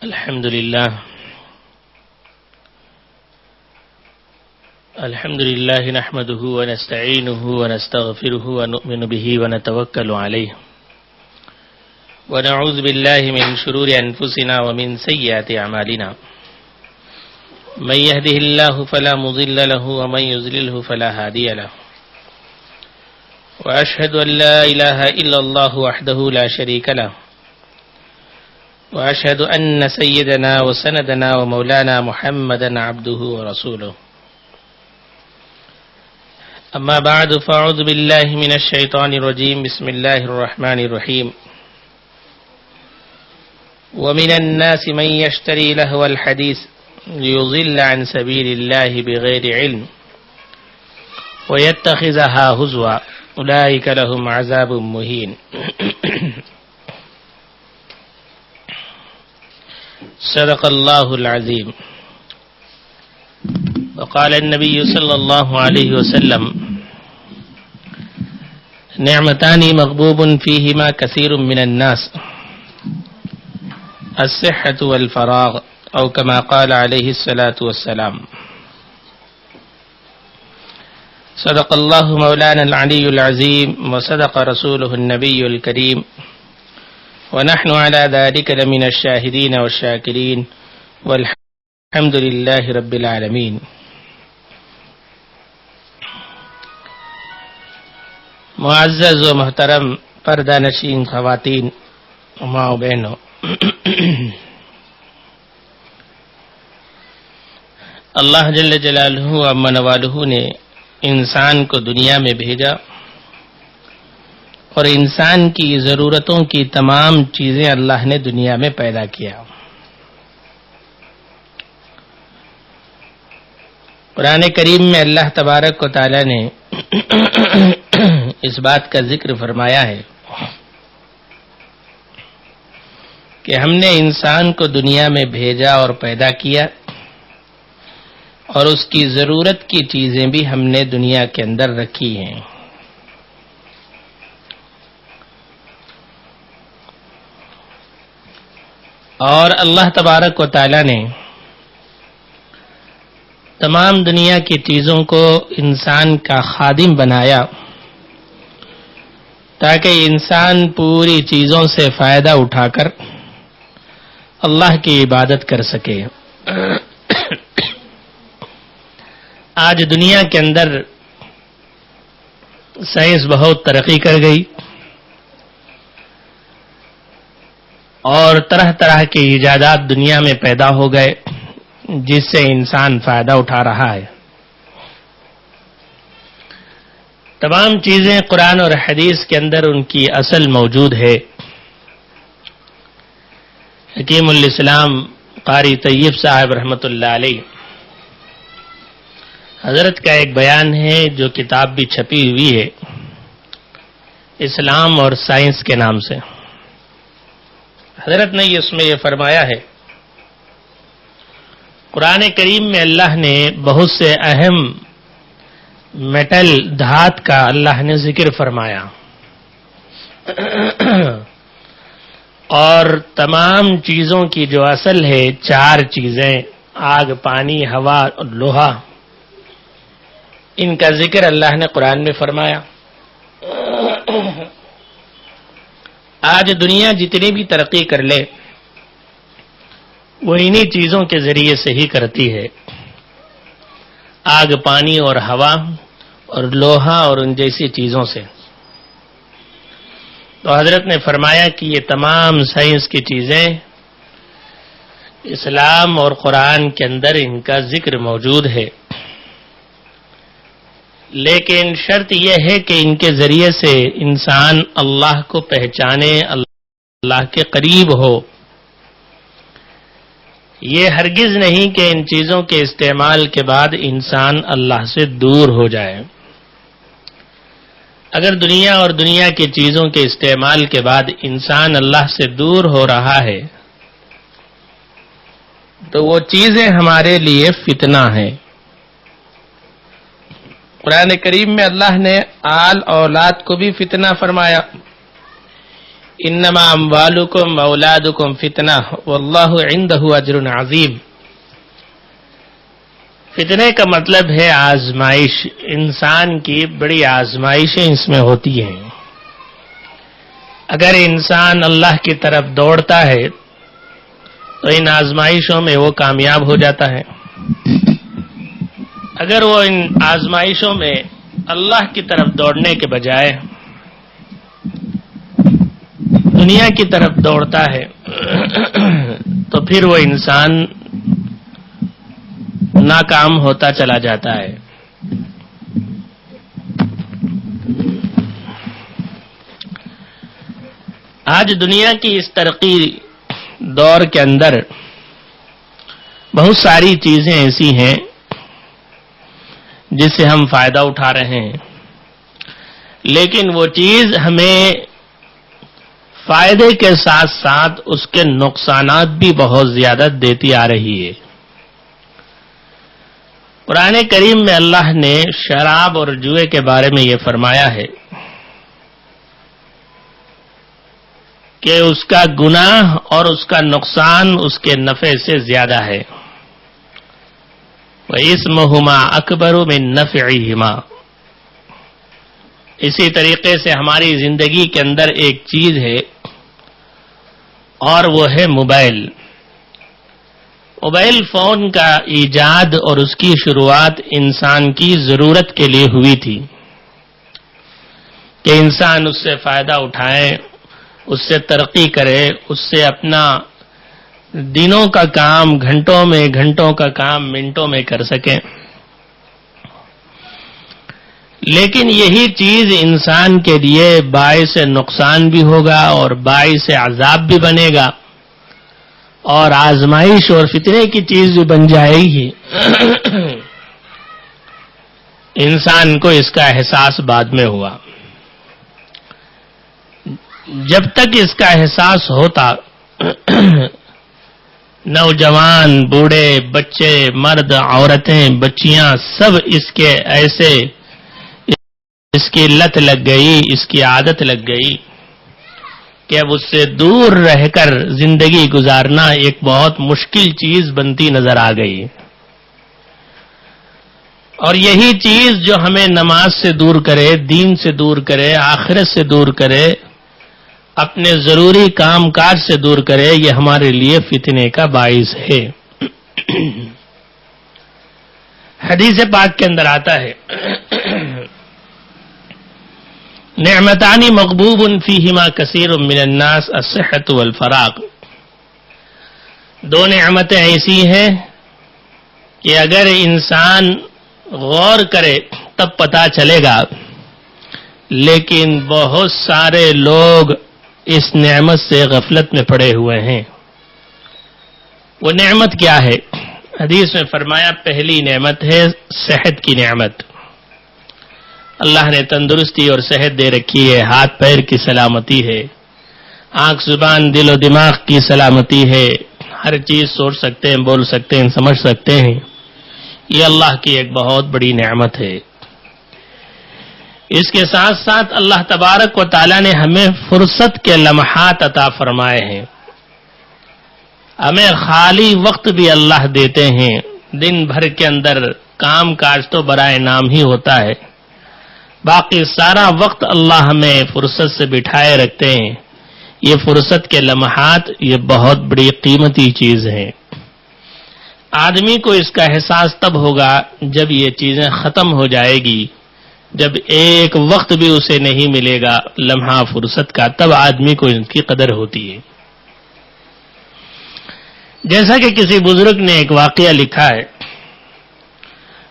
الحمد لله نحمده ونستعينه ونستغفره ونؤمن به ونتوكل عليه ونعوذ بالله من شرور أنفسنا ومن سيئات أعمالنا من يهده الله فلا مضل له ومن يضلله فلا هادي له وأشهد أن لا إله إلا الله وحده لا شريك له وأشهد أن سيدنا وسندنا ومولانا محمدا عبده ورسوله أما بعد فأعوذ بالله من الشيطان الرجيم بسم الله الرحمن الرحيم ومن الناس من يشتري لهو الحديث ليضل عن سبيل الله بغير علم ويتخذها هزوا أولئك لهم عذاب مهين صدق الله العظيم وقال النبي صلى الله عليه وسلم نعمتان مغبوب فيهما كثير من الناس الصحة والفراغ أو كما قال عليه الصلاة والسلام صدق الله مولانا العلي العظيم وصدق رسوله النبي الكريم ونحن على ذلك لمن الشاهدين والشاكرين والحمد لله رب العالمين. معزز و محترم پردہ نشین خواتین ماں و بہنوں، اللہ جل جلالہ و عم نوالہ نے انسان کو دنیا میں بھیجا اور انسان کی ضرورتوں کی تمام چیزیں اللہ نے دنیا میں پیدا کیا. قرآن کریم میں اللہ تبارک و تعالی نے اس بات کا ذکر فرمایا ہے کہ ہم نے انسان کو دنیا میں بھیجا اور پیدا کیا اور اس کی ضرورت کی چیزیں بھی ہم نے دنیا کے اندر رکھی ہیں. اور اللہ تبارک و تعالی نے تمام دنیا کی چیزوں کو انسان کا خادم بنایا تاکہ انسان پوری چیزوں سے فائدہ اٹھا کر اللہ کی عبادت کر سکے. آج دنیا کے اندر سائنس بہت ترقی کر گئی اور طرح طرح کی ایجادات دنیا میں پیدا ہو گئے جس سے انسان فائدہ اٹھا رہا ہے. تمام چیزیں قرآن اور حدیث کے اندر ان کی اصل موجود ہے. حکیم الاسلام قاری طیب صاحب رحمۃ اللہ علیہ حضرت کا ایک بیان ہے جو کتاب بھی چھپی ہوئی ہے اسلام اور سائنس کے نام سے. حضرت نے اس میں یہ فرمایا ہے قرآن کریم میں اللہ نے بہت سے اہم میٹل دھات کا اللہ نے ذکر فرمایا اور تمام چیزوں کی جو اصل ہے چار چیزیں آگ، پانی، ہوا اور لوہا، ان کا ذکر اللہ نے قرآن میں فرمایا. آج دنیا جتنی بھی ترقی کر لے وہ انہی چیزوں کے ذریعے سے ہی کرتی ہے، آگ، پانی اور ہوا اور لوہا اور ان جیسی چیزوں سے. تو حضرت نے فرمایا کہ یہ تمام سائنس کی چیزیں اسلام اور قرآن کے اندر ان کا ذکر موجود ہے، لیکن شرط یہ ہے کہ ان کے ذریعے سے انسان اللہ کو پہچانے، اللہ کے قریب ہو. یہ ہرگز نہیں کہ ان چیزوں کے استعمال کے بعد انسان اللہ سے دور ہو جائے. اگر دنیا اور دنیا کی چیزوں کے استعمال کے بعد انسان اللہ سے دور ہو رہا ہے تو وہ چیزیں ہمارے لیے فتنہ ہیں. قرآن کریم میں اللہ نے آل اولاد کو بھی فتنہ فرمایا انما اموالکم واولادکم فتنہ واللہ عندہ اجر عظیم. فتنے کا مطلب ہے آزمائش. انسان کی بڑی آزمائشیں اس میں ہوتی ہیں. اگر انسان اللہ کی طرف دوڑتا ہے تو ان آزمائشوں میں وہ کامیاب ہو جاتا ہے. اگر وہ ان آزمائشوں میں اللہ کی طرف دوڑنے کے بجائے دنیا کی طرف دوڑتا ہے تو پھر وہ انسان ناکام ہوتا چلا جاتا ہے. آج دنیا کی اس ترقی دور کے اندر بہت ساری چیزیں ایسی ہیں جس سے ہم فائدہ اٹھا رہے ہیں، لیکن وہ چیز ہمیں فائدے کے ساتھ ساتھ اس کے نقصانات بھی بہت زیادہ دیتی آ رہی ہے. قرآن کریم میں اللہ نے شراب اور جوئے کے بارے میں یہ فرمایا ہے کہ اس کا گناہ اور اس کا نقصان اس کے نفع سے زیادہ ہے. وَإِثْمُهُمَا أَكْبَرُ مِن نَّفْعِهِمَا. اسی طریقے سے ہماری زندگی کے اندر ایک چیز ہے اور وہ ہے موبائل. موبائل فون کا ایجاد اور اس کی شروعات انسان کی ضرورت کے لیے ہوئی تھی کہ انسان اس سے فائدہ اٹھائے، اس سے ترقی کرے، اس سے اپنا دنوں کا کام گھنٹوں کا کام منٹوں میں کر سکیں. لیکن یہی چیز انسان کے لیے باعث نقصان بھی ہوگا اور باعث عذاب بھی بنے گا اور آزمائش اور فتنے کی چیز بھی بن جائے گی. انسان کو اس کا احساس بعد میں ہوا. جب تک اس کا احساس ہوتا نوجوان، بوڑھے، بچے، مرد، عورتیں، بچیاں سب اس کے ایسے اس کی لت لگ گئی، اس کی عادت لگ گئی کہ اب اس سے دور رہ کر زندگی گزارنا ایک بہت مشکل چیز بنتی نظر آ گئی. اور یہی چیز جو ہمیں نماز سے دور کرے، دین سے دور کرے، آخرت سے دور کرے، اپنے ضروری کام کاج سے دور کرے، یہ ہمارے لیے فتنے کا باعث ہے. حدیث پاک کے اندر آتا ہے نعمتان مغبوب فیہما کثیر من الناس الصحۃ والفراغ. دو نعمتیں ایسی ہیں کہ اگر انسان غور کرے تب پتہ چلے گا، لیکن بہت سارے لوگ اس نعمت سے غفلت میں پڑے ہوئے ہیں. وہ نعمت کیا ہے؟ حدیث میں فرمایا پہلی نعمت ہے صحت کی نعمت. اللہ نے تندرستی اور صحت دے رکھی ہے، ہاتھ پیر کی سلامتی ہے، آنکھ زبان دل و دماغ کی سلامتی ہے، ہر چیز سوچ سکتے ہیں، بول سکتے ہیں، سمجھ سکتے ہیں. یہ اللہ کی ایک بہت بڑی نعمت ہے. اس کے ساتھ ساتھ اللہ تبارک و تعالی نے ہمیں فرصت کے لمحات عطا فرمائے ہیں. ہمیں خالی وقت بھی اللہ دیتے ہیں. دن بھر کے اندر کام کاج تو برائے نام ہی ہوتا ہے، باقی سارا وقت اللہ ہمیں فرصت سے بٹھائے رکھتے ہیں. یہ فرصت کے لمحات یہ بہت بڑی قیمتی چیز ہے. آدمی کو اس کا احساس تب ہوگا جب یہ چیزیں ختم ہو جائے گی، جب ایک وقت بھی اسے نہیں ملے گا لمحہ فرصت کا، تب آدمی کو ان کی قدر ہوتی ہے. جیسا کہ کسی بزرگ نے ایک واقعہ لکھا ہے،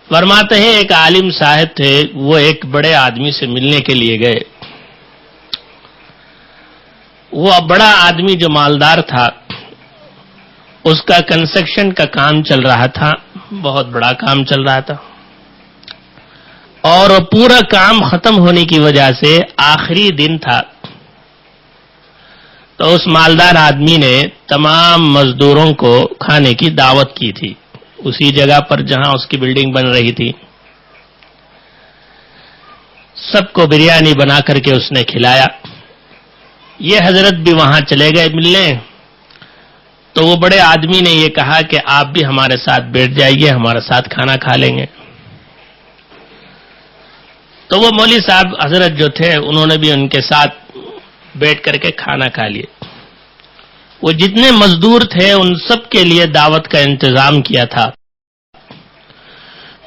فرماتے ہیں ایک عالم صاحب تھے، وہ ایک بڑے آدمی سے ملنے کے لیے گئے. وہ بڑا آدمی جو مالدار تھا، اس کا کنسٹرکشن کا کام چل رہا تھا، بہت بڑا کام چل رہا تھا، اور پورا کام ختم ہونے کی وجہ سے آخری دن تھا. تو اس مالدار آدمی نے تمام مزدوروں کو کھانے کی دعوت کی تھی اسی جگہ پر جہاں اس کی بلڈنگ بن رہی تھی. سب کو بریانی بنا کر کے اس نے کھلایا. یہ حضرت بھی وہاں چلے گئے ملنے. تو وہ بڑے آدمی نے یہ کہا کہ آپ بھی ہمارے ساتھ بیٹھ جائیے, ہمارے ساتھ کھانا کھا لیں گے. تو وہ مولوی صاحب حضرت جو تھے انہوں نے بھی ان کے ساتھ بیٹھ کر کے کھانا کھا لیے. وہ جتنے مزدور تھے ان سب کے لیے دعوت کا انتظام کیا تھا.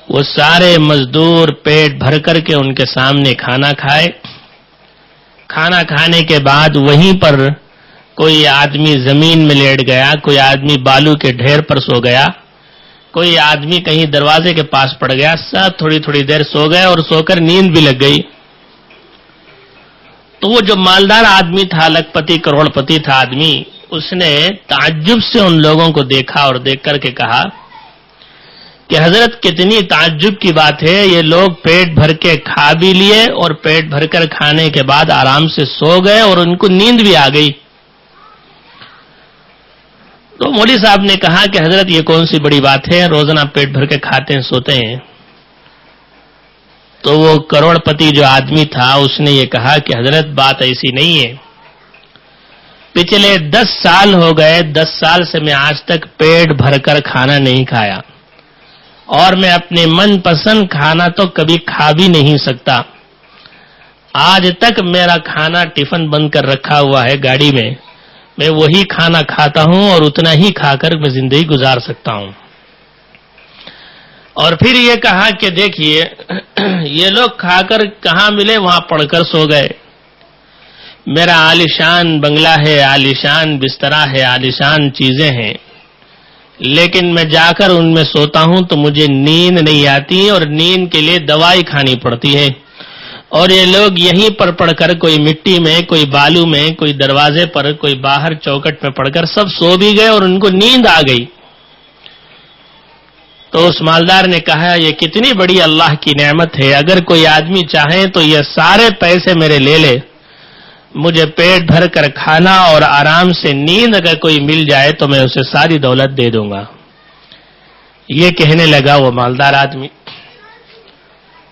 وہ سارے مزدور پیٹ بھر کر کے ان کے سامنے کھانا کھائے. کھانا کھانے کے بعد وہیں پر کوئی آدمی زمین میں لیٹ گیا, کوئی آدمی بالو کے ڈھیر پر سو گیا, کوئی آدمی کہیں دروازے کے پاس پڑ گیا. سب تھوڑی تھوڑی دیر سو گئے اور سو کر نیند بھی لگ گئی. تو وہ جو مالدار آدمی تھا, لکھ پتی کروڑ پتی تھا آدمی, اس نے تعجب سے ان لوگوں کو دیکھا اور دیکھ کر کے کہا کہ حضرت کتنی تعجب کی بات ہے, یہ لوگ پیٹ بھر کے کھا بھی لیے اور پیٹ بھر کر کھانے کے بعد آرام سے سو گئے اور ان کو نیند بھی آ گئی. تو مولوی صاحب نے کہا کہ حضرت یہ کون سی بڑی بات ہے, روزانہ پیٹ بھر کے کھاتے ہیں سوتے ہیں. تو وہ کروڑ پتی جو آدمی تھا اس نے یہ کہا کہ حضرت بات ایسی نہیں ہے, پچھلے 10 سال ہو گئے, 10 سال سے میں آج تک پیٹ بھر کر کھانا نہیں کھایا, اور میں اپنے من پسند کھانا تو کبھی کھا بھی نہیں سکتا. آج تک میرا کھانا ٹفن بند کر رکھا ہوا ہے گاڑی میں وہی کھانا کھاتا ہوں اور اتنا ہی کھا کر میں زندگی گزار سکتا ہوں. اور پھر یہ کہا کہ دیکھیے یہ لوگ کھا کر کہاں ملے, وہاں پڑ کر سو گئے. میرا عالیشان بنگلہ ہے, عالیشان بسترا ہے, عالیشان چیزیں ہیں, لیکن میں جا کر ان میں سوتا ہوں تو مجھے نیند نہیں آتی اور نیند کے لیے دوائی کھانی پڑتی ہے. اور یہ لوگ یہیں پر پڑھ کر, کوئی مٹی میں, کوئی بالو میں, کوئی دروازے پر, کوئی باہر چوکٹ میں پڑھ کر سب سو بھی گئے اور ان کو نیند آ گئی. تو اس مالدار نے کہا یہ کتنی بڑی اللہ کی نعمت ہے, اگر کوئی آدمی چاہے تو یہ سارے پیسے میرے لے لے, مجھے پیٹ بھر کر کھانا اور آرام سے نیند اگر کوئی مل جائے تو میں اسے ساری دولت دے دوں گا. یہ کہنے لگا وہ مالدار آدمی.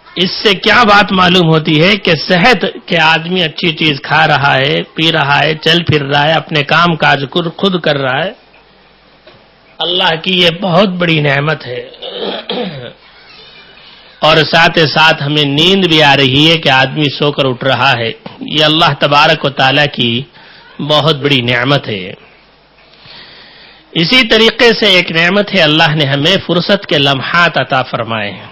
اس سے کیا بات معلوم ہوتی ہے کہ صحت کے آدمی اچھی چیز کھا رہا ہے, پی رہا ہے, چل پھر رہا ہے, اپنے کام کاج خود کر رہا ہے, اللہ کی یہ بہت بڑی نعمت ہے. اور ساتھ ساتھ ہمیں نیند بھی آ رہی ہے کہ آدمی سو کر اٹھ رہا ہے, یہ اللہ تبارک و تعالیٰ کی بہت بڑی نعمت ہے. اسی طریقے سے ایک نعمت ہے, اللہ نے ہمیں فرصت کے لمحات عطا فرمائے ہیں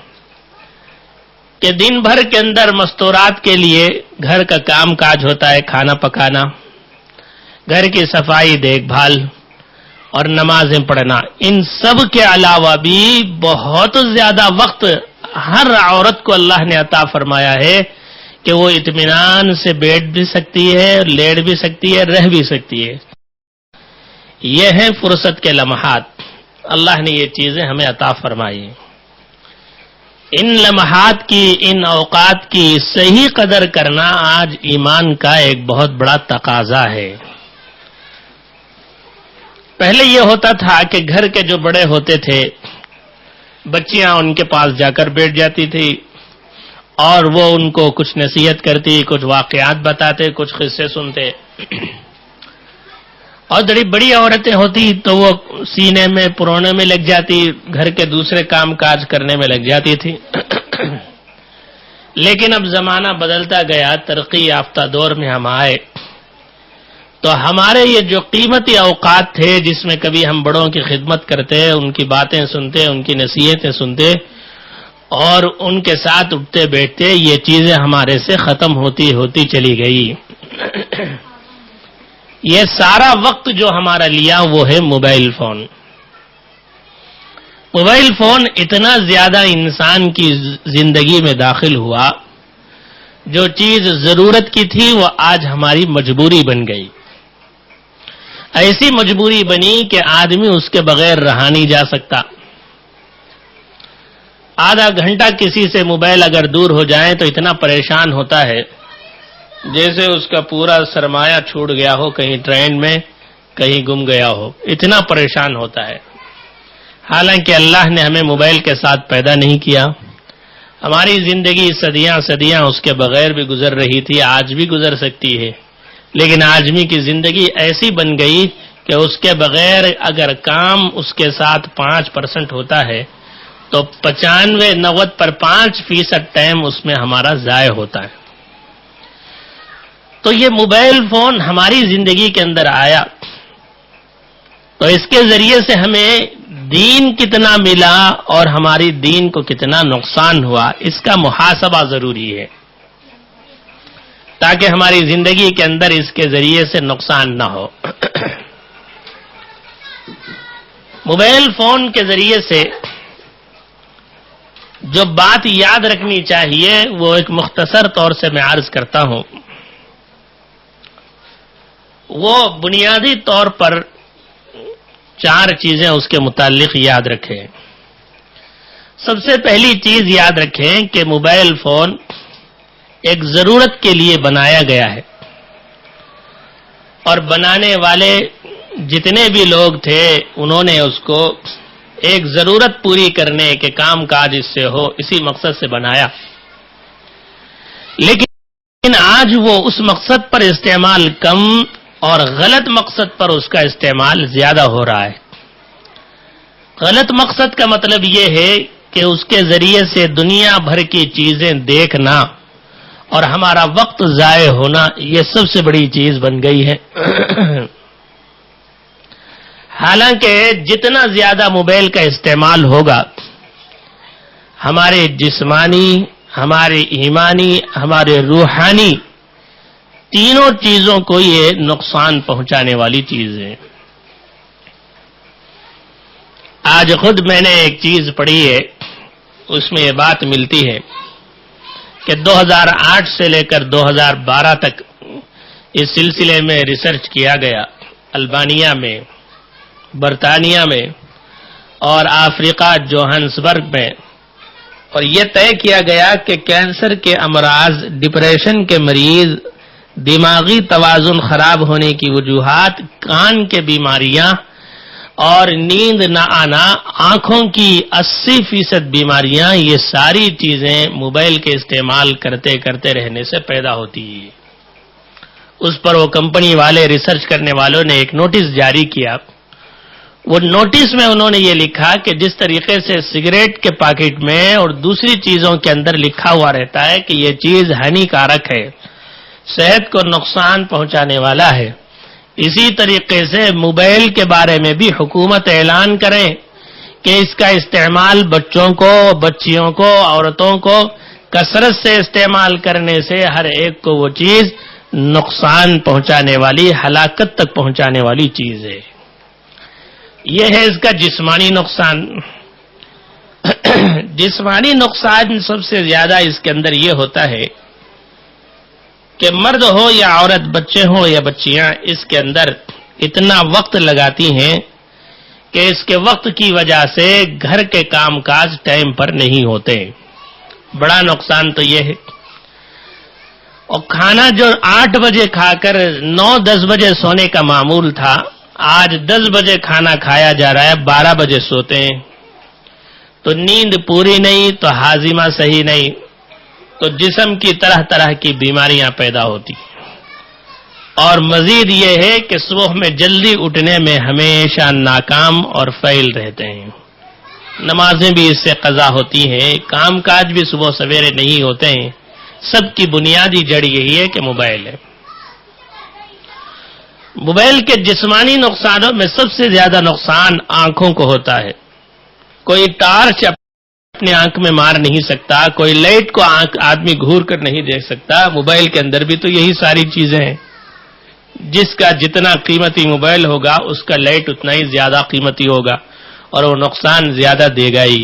کہ دن بھر کے اندر مستورات کے لیے گھر کا کام کاج ہوتا ہے, کھانا پکانا, گھر کی صفائی دیکھ بھال اور نمازیں پڑھنا. ان سب کے علاوہ بھی بہت زیادہ وقت ہر عورت کو اللہ نے عطا فرمایا ہے کہ وہ اطمینان سے بیٹھ بھی سکتی ہے, لیٹ بھی سکتی ہے, رہ بھی سکتی ہے. یہ ہیں فرصت کے لمحات, اللہ نے یہ چیزیں ہمیں عطا فرمائی. ان لمحات کی, ان اوقات کی صحیح قدر کرنا آج ایمان کا ایک بہت بڑا تقاضا ہے. پہلے یہ ہوتا تھا کہ گھر کے جو بڑے ہوتے تھے, بچیاں ان کے پاس جا کر بیٹھ جاتی تھی اور وہ ان کو کچھ نصیحت کرتی, کچھ واقعات بتاتے, کچھ قصے سنتے. اور بڑی عورتیں ہوتی تو وہ سینے میں پرونے میں لگ جاتی, گھر کے دوسرے کام کاج کرنے میں لگ جاتی تھی. لیکن اب زمانہ بدلتا گیا, ترقی یافتہ دور میں ہم آئے تو ہمارے یہ جو قیمتی اوقات تھے جس میں کبھی ہم بڑوں کی خدمت کرتے, ان کی باتیں سنتے, ان کی نصیحتیں سنتے اور ان کے ساتھ اٹھتے بیٹھتے, یہ چیزیں ہمارے سے ختم ہوتی چلی گئی. یہ سارا وقت جو ہمارا لیا وہ ہے موبائل فون. موبائل فون اتنا زیادہ انسان کی زندگی میں داخل ہوا, جو چیز ضرورت کی تھی وہ آج ہماری مجبوری بن گئی. ایسی مجبوری بنی کہ آدمی اس کے بغیر رہا نہیں جا سکتا. آدھا گھنٹہ کسی سے موبائل اگر دور ہو جائے تو اتنا پریشان ہوتا ہے جیسے اس کا پورا سرمایہ چھوٹ گیا ہو, کہیں ٹرین میں کہیں گم گیا ہو, اتنا پریشان ہوتا ہے. حالانکہ اللہ نے ہمیں موبائل کے ساتھ پیدا نہیں کیا. ہماری زندگی صدیاں اس کے بغیر بھی گزر رہی تھی, آج بھی گزر سکتی ہے, لیکن آدمی کی زندگی ایسی بن گئی کہ اس کے بغیر اگر کام اس کے ساتھ 5% ہوتا ہے تو 95-90 پر 5% ٹائم اس میں ہمارا ضائع ہوتا ہے. تو یہ موبائل فون ہماری زندگی کے اندر آیا تو اس کے ذریعے سے ہمیں دین کتنا ملا اور ہماری دین کو کتنا نقصان ہوا، اس کا محاسبہ ضروری ہے تاکہ ہماری زندگی کے اندر اس کے ذریعے سے نقصان نہ ہو. موبائل فون کے ذریعے سے جو بات یاد رکھنی چاہیے وہ ایک مختصر طور سے میں عرض کرتا ہوں. وہ بنیادی طور پر 4 چیزیں اس کے متعلق یاد رکھیں. سب سے پہلی چیز یاد رکھیں کہ موبائل فون ایک ضرورت کے لیے بنایا گیا ہے اور بنانے والے جتنے بھی لوگ تھے انہوں نے اس کو ایک ضرورت پوری کرنے کے کام کاج اس سے ہو اسی مقصد سے بنایا. لیکن آج وہ اس مقصد پر استعمال کم اور غلط مقصد پر اس کا استعمال زیادہ ہو رہا ہے. غلط مقصد کا مطلب یہ ہے کہ اس کے ذریعے سے دنیا بھر کی چیزیں دیکھنا اور ہمارا وقت ضائع ہونا یہ سب سے بڑی چیز بن گئی ہے. حالانکہ جتنا زیادہ موبائل کا استعمال ہوگا ہمارے جسمانی، ہمارے ایمانی، ہمارے روحانی تینوں چیزوں کو یہ نقصان پہنچانے والی چیز ہے. آج خود میں نے ایک چیز پڑھی ہے، اس میں یہ بات ملتی ہے کہ 2008 سے لے کر 2012 تک اس سلسلے میں ریسرچ کیا گیا البانیہ میں، برطانیہ میں اور افریقہ جوہانسبرگ میں، اور یہ طے کیا گیا کہ کینسر کے امراض، ڈپریشن کے مریض، دماغی توازن خراب ہونے کی وجوہات، کان کے بیماریاں اور نیند نہ آنا، آنکھوں کی 80% بیماریاں، یہ ساری چیزیں موبائل کے استعمال کرتے کرتے رہنے سے پیدا ہوتی ہیں. اس پر وہ کمپنی والے، ریسرچ کرنے والوں نے ایک نوٹس جاری کیا. وہ نوٹس میں انہوں نے یہ لکھا کہ جس طریقے سے سگریٹ کے پیکٹ میں اور دوسری چیزوں کے اندر لکھا ہوا رہتا ہے کہ یہ چیز ہانیکارک ہے، صحت کو نقصان پہنچانے والا ہے، اسی طریقے سے موبائل کے بارے میں بھی حکومت اعلان کرے کہ اس کا استعمال بچوں کو، بچیوں کو، عورتوں کو کثرت سے استعمال کرنے سے ہر ایک کو وہ چیز نقصان پہنچانے والی، ہلاکت تک پہنچانے والی چیز ہے. یہ ہے اس کا جسمانی نقصان. جسمانی نقصان سب سے زیادہ اس کے اندر یہ ہوتا ہے کہ مرد ہو یا عورت، بچے ہوں یا بچیاں، اس کے اندر اتنا وقت لگاتی ہیں کہ اس کے وقت کی وجہ سے گھر کے کام کاج ٹائم پر نہیں ہوتے. بڑا نقصان تو یہ ہے. اور کھانا جو 8 بجے کھا کر 9-10 بجے سونے کا معمول تھا، آج 10 بجے کھانا کھایا جا رہا ہے، 12 بجے سوتے ہیں. تو نیند پوری نہیں تو ہاضمہ صحیح نہیں، تو جسم کی طرح طرح کی بیماریاں پیدا ہوتی. اور مزید یہ ہے کہ صبح میں جلدی اٹھنے میں ہمیشہ ناکام اور فیل رہتے ہیں. نمازیں بھی اس سے قضا ہوتی ہیں، کام کاج بھی صبح سویرے نہیں ہوتے ہیں. سب کی بنیادی جڑ یہی ہے کہ موبائل ہے. موبائل کے جسمانی نقصانوں میں سب سے زیادہ نقصان آنکھوں کو ہوتا ہے. کوئی ٹارچ اپنے آنکھ میں مار نہیں سکتا، کوئی لائٹ کو آدمی گھور کر نہیں دیکھ سکتا. موبائل کے اندر بھی تو یہی ساری چیزیں ہیں. جس کا جتنا قیمتی موبائل ہوگا اس کا لائٹ اتنا ہی زیادہ قیمتی ہوگا اور وہ نقصان زیادہ دے گا ہی.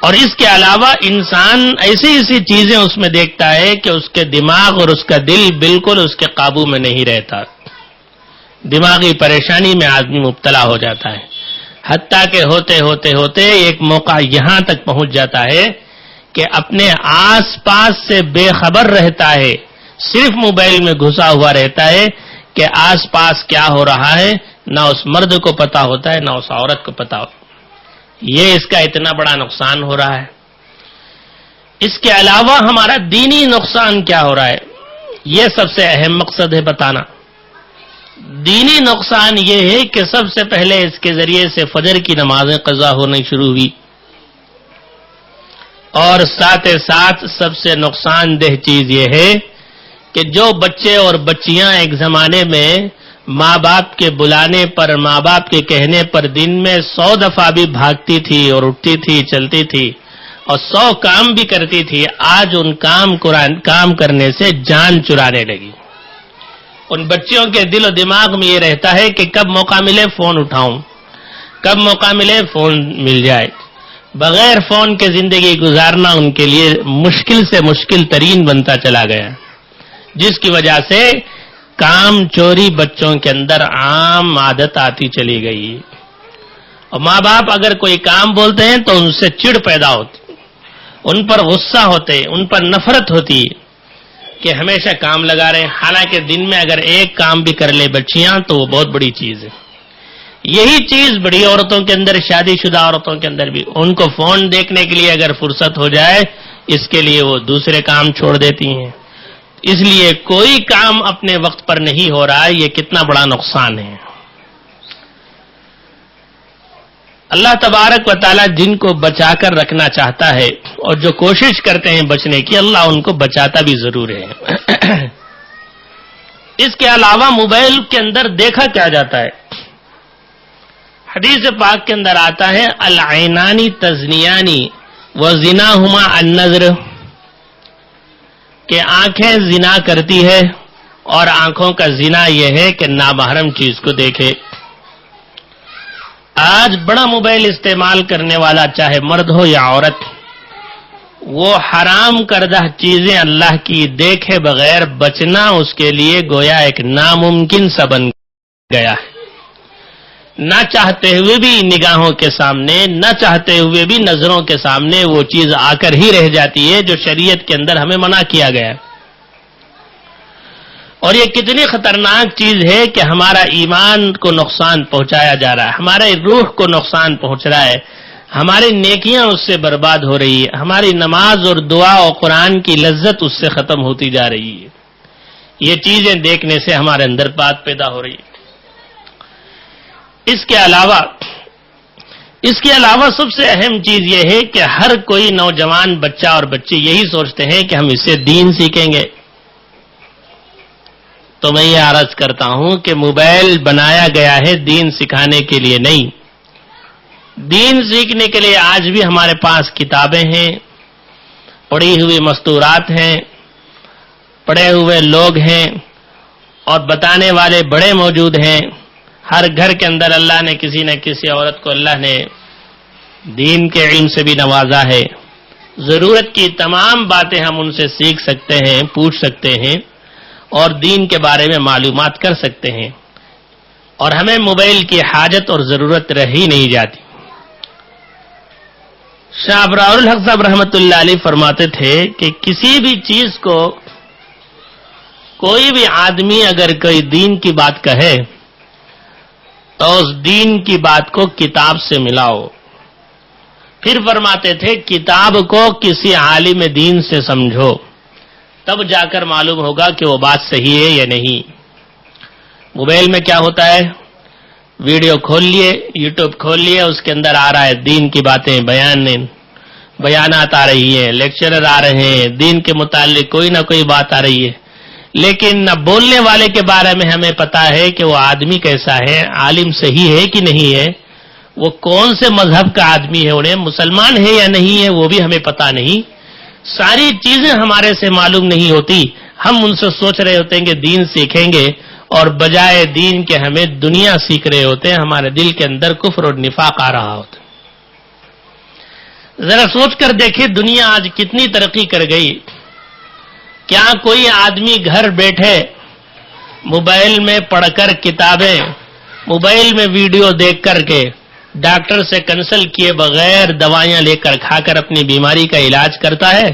اور اس کے علاوہ انسان ایسی چیزیں اس میں دیکھتا ہے کہ اس کے دماغ اور اس کا دل بالکل اس کے قابو میں نہیں رہتا. دماغی پریشانی میں آدمی مبتلا ہو جاتا ہے، حتیٰ کہ ہوتے ایک موقع یہاں تک پہنچ جاتا ہے کہ اپنے آس پاس سے بے خبر رہتا ہے، صرف موبائل میں گھسا ہوا رہتا ہے کہ آس پاس کیا ہو رہا ہے نہ اس مرد کو پتا ہوتا ہے نہ اس عورت کو پتا ہوتا. یہ اس کا اتنا بڑا نقصان ہو رہا ہے. اس کے علاوہ ہمارا دینی نقصان کیا ہو رہا ہے؟ یہ سب سے اہم مقصد ہے بتانا۔ دینی نقصان یہ ہے کہ سب سے پہلے اس کے ذریعے سے فجر کی نمازیں قضا ہونا شروع ہوئی، اور ساتھ ساتھ سب سے نقصان دہ چیز یہ ہے کہ جو بچے اور بچیاں ایک زمانے میں ماں باپ کے بلانے پر، ماں باپ کے کہنے پر دن میں 100 دفعہ بھی بھاگتی تھی اور اٹھتی تھی، چلتی تھی اور 100 کام بھی کرتی تھی، آج ان کام کرنے سے جان چرانے لگی۔ ان بچیوں کے دل و دماغ میں یہ رہتا ہے کہ کب موقع ملے فون اٹھاؤں، کب موقع ملے فون مل جائے۔ بغیر فون کے زندگی گزارنا ان کے لیے مشکل سے مشکل ترین بنتا چلا گیا، جس کی وجہ سے کام چوری بچوں کے اندر عام عادت آتی چلی گئی، اور ماں باپ اگر کوئی کام بولتے ہیں تو ان سے چڑ پیدا ہوتی، ان پر غصہ ہوتے، ان پر نفرت ہوتی کہ ہمیشہ کام لگا رہے، حالانکہ دن میں اگر ایک کام بھی کر لے بچیاں تو وہ بہت بڑی چیز ہے۔ یہی چیز بڑی عورتوں کے اندر، شادی شدہ عورتوں کے اندر بھی، ان کو فون دیکھنے کے لیے اگر فرصت ہو جائے اس کے لیے وہ دوسرے کام چھوڑ دیتی ہیں۔ اس لیے کوئی کام اپنے وقت پر نہیں ہو رہا ہے، یہ کتنا بڑا نقصان ہے۔ اللہ تبارک و تعالیٰ جن کو بچا کر رکھنا چاہتا ہے اور جو کوشش کرتے ہیں بچنے کی، اللہ ان کو بچاتا بھی ضرور ہے۔ اس کے علاوہ موبائل کے اندر دیکھا کیا جاتا ہے؟ حدیث پاک کے اندر آتا ہے العینانی تزنیانی وزناہما النظر، کہ آنکھیں زنا کرتی ہے اور آنکھوں کا زنا یہ ہے کہ نامحرم چیز کو دیکھے۔ آج بڑا موبائل استعمال کرنے والا چاہے مرد ہو یا عورت، وہ حرام کردہ چیزیں اللہ کی دیکھے بغیر بچنا اس کے لیے گویا ایک ناممکن سا بن گیا ہے۔ نہ چاہتے ہوئے بھی نگاہوں کے سامنے، نہ چاہتے ہوئے بھی نظروں کے سامنے وہ چیز آ کر ہی رہ جاتی ہے جو شریعت کے اندر ہمیں منع کیا گیا ہے۔ اور یہ کتنی خطرناک چیز ہے کہ ہمارا ایمان کو نقصان پہنچایا جا رہا ہے، ہمارے روح کو نقصان پہنچ رہا ہے، ہماری نیکیاں اس سے برباد ہو رہی ہے، ہماری نماز اور دعا اور قرآن کی لذت اس سے ختم ہوتی جا رہی ہے۔ یہ چیزیں دیکھنے سے ہمارے اندر بات پیدا ہو رہی ہے۔ اس کے علاوہ سب سے اہم چیز یہ ہے کہ ہر کوئی نوجوان بچہ اور بچی یہی سوچتے ہیں کہ ہم اس سے دین سیکھیں گے۔ تو میں یہ عرض کرتا ہوں کہ موبائل بنایا گیا ہے دین سکھانے کے لیے نہیں، دین سیکھنے کے لیے آج بھی ہمارے پاس کتابیں ہیں، پڑھی ہوئی مستورات ہیں، پڑھے ہوئے لوگ ہیں اور بتانے والے بڑے موجود ہیں۔ ہر گھر کے اندر اللہ نے کسی نہ کسی عورت کو اللہ نے دین کے علم سے بھی نوازا ہے۔ ضرورت کی تمام باتیں ہم ان سے سیکھ سکتے ہیں، پوچھ سکتے ہیں اور دین کے بارے میں معلومات کر سکتے ہیں، اور ہمیں موبائل کی حاجت اور ضرورت رہ ہی نہیں جاتی۔ شاہ ابرار الحق صاحب رحمۃ اللہ علیہ فرماتے تھے کہ کسی بھی چیز کو، کوئی بھی آدمی اگر کوئی دین کی بات کہے تو اس دین کی بات کو کتاب سے ملاؤ۔ پھر فرماتے تھے کتاب کو کسی عالم دین سے سمجھو، تب جا کر معلوم ہوگا کہ وہ بات صحیح ہے یا نہیں۔ موبائل میں کیا ہوتا ہے؟ ویڈیو کھول لیے، یوٹیوب کھول لیے، اس کے اندر آ رہا ہے دین کی باتیں، بیانات آ رہی ہیں، لیکچرر آ رہے ہیں، دین کے متعلق کوئی نہ کوئی بات آ رہی ہے، لیکن نہ بولنے والے کے بارے میں ہمیں پتا ہے کہ وہ آدمی کیسا ہے، عالم صحیح ہے کہ نہیں ہے، وہ کون سے مذہب کا آدمی ہے، انہیں مسلمان ہے یا نہیں ہے وہ بھی ہمیں پتا نہیں۔ ساری چیزیں ہمارے سے معلوم نہیں ہوتی، ہم ان سے سوچ رہے ہوتے ہیں کہ دین سیکھیں گے، اور بجائے دین کے ہمیں دنیا سیکھ رہے ہوتے ہیں، ہمارے دل کے اندر کفر اور نفاق آ رہا ہوتا ہے۔ ذرا سوچ کر دیکھیں دنیا آج کتنی ترقی کر گئی۔ کیا کوئی آدمی گھر بیٹھے موبائل میں پڑھ کر کتابیں، موبائل میں ویڈیو دیکھ کر کے، ڈاکٹر سے کنسلٹ کیے بغیر دوائیاں لے کر کھا کر اپنی بیماری کا علاج کرتا ہے؟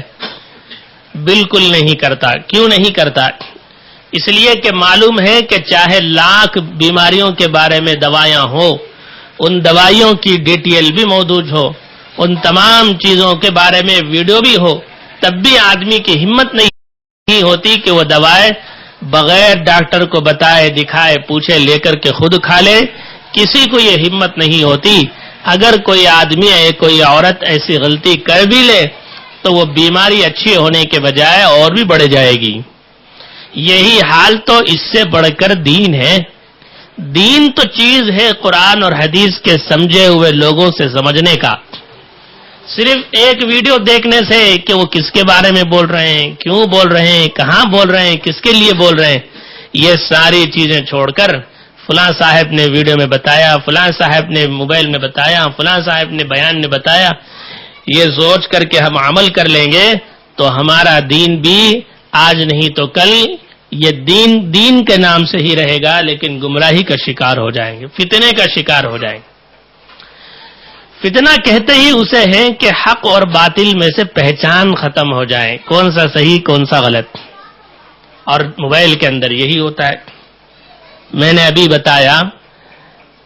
بالکل نہیں کرتا۔ کیوں نہیں کرتا؟ اس لیے کہ معلوم ہے کہ چاہے لاکھ بیماریوں کے بارے میں دوائیاں ہو، ان دوائیوں کی ڈیٹیل بھی موجود ہو، ان تمام چیزوں کے بارے میں ویڈیو بھی ہو، تب بھی آدمی کی ہمت نہیں نہیں ہوتی کہ وہ دوائیں بغیر ڈاکٹر کو بتائے دکھائے پوچھے لے کر کے خود کھا لے. کسی کو یہ ہمت نہیں ہوتی. اگر کوئی آدمی ہے کوئی عورت ایسی غلطی کر بھی لے تو وہ بیماری اچھی ہونے کے بجائے اور بھی بڑھ جائے گی. یہی حال تو اس سے بڑھ کر دین ہے. دین تو چیز ہے قرآن اور حدیث کے سمجھے ہوئے لوگوں سے سمجھنے کا. صرف ایک ویڈیو دیکھنے سے کہ وہ کس کے بارے میں بول رہے ہیں, کیوں بول رہے ہیں, کہاں بول رہے ہیں, کس کے لیے بول رہے ہیں, یہ ساری چیزیں چھوڑ کر فلاں صاحب نے ویڈیو میں بتایا, فلاں صاحب نے موبائل میں بتایا, فلاں صاحب نے بیان میں بتایا, یہ سوچ کر کے ہم عمل کر لیں گے تو ہمارا دین بھی آج نہیں تو کل یہ دین کے نام سے ہی رہے گا, لیکن گمراہی کا شکار ہو جائیں گے, فتنے کا شکار ہو جائیں گے. فتنہ کہتے ہی اسے ہیں کہ حق اور باطل میں سے پہچان ختم ہو جائے, کون سا صحیح کون سا غلط. اور موبائل کے اندر یہی ہوتا ہے. میں نے ابھی بتایا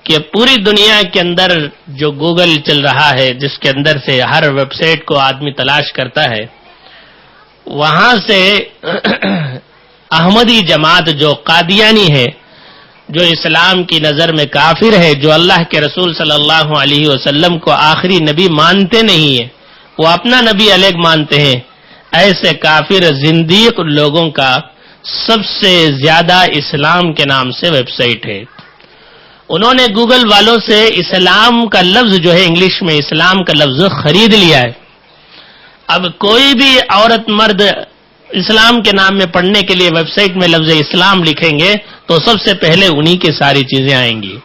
کہ پوری دنیا کے اندر جو گوگل چل رہا ہے, جس کے اندر سے ہر ویب سائٹ کو آدمی تلاش کرتا ہے, وہاں سے احمدی جماعت جو قادیانی ہے, جو اسلام کی نظر میں کافر ہے, جو اللہ کے رسول صلی اللہ علیہ وسلم کو آخری نبی مانتے نہیں ہیں, وہ اپنا نبی الگ مانتے ہیں, ایسے کافر زندیق لوگوں کا سب سے زیادہ اسلام کے نام سے ویب سائٹ ہے. انہوں نے گوگل والوں سے اسلام کا لفظ جو ہے انگلش میں اسلام کا لفظ خرید لیا ہے. اب کوئی بھی عورت مرد اسلام کے نام میں پڑھنے کے لیے ویب سائٹ میں لفظ اسلام لکھیں گے تو سب سے پہلے انہی کی ساری چیزیں آئیں گی.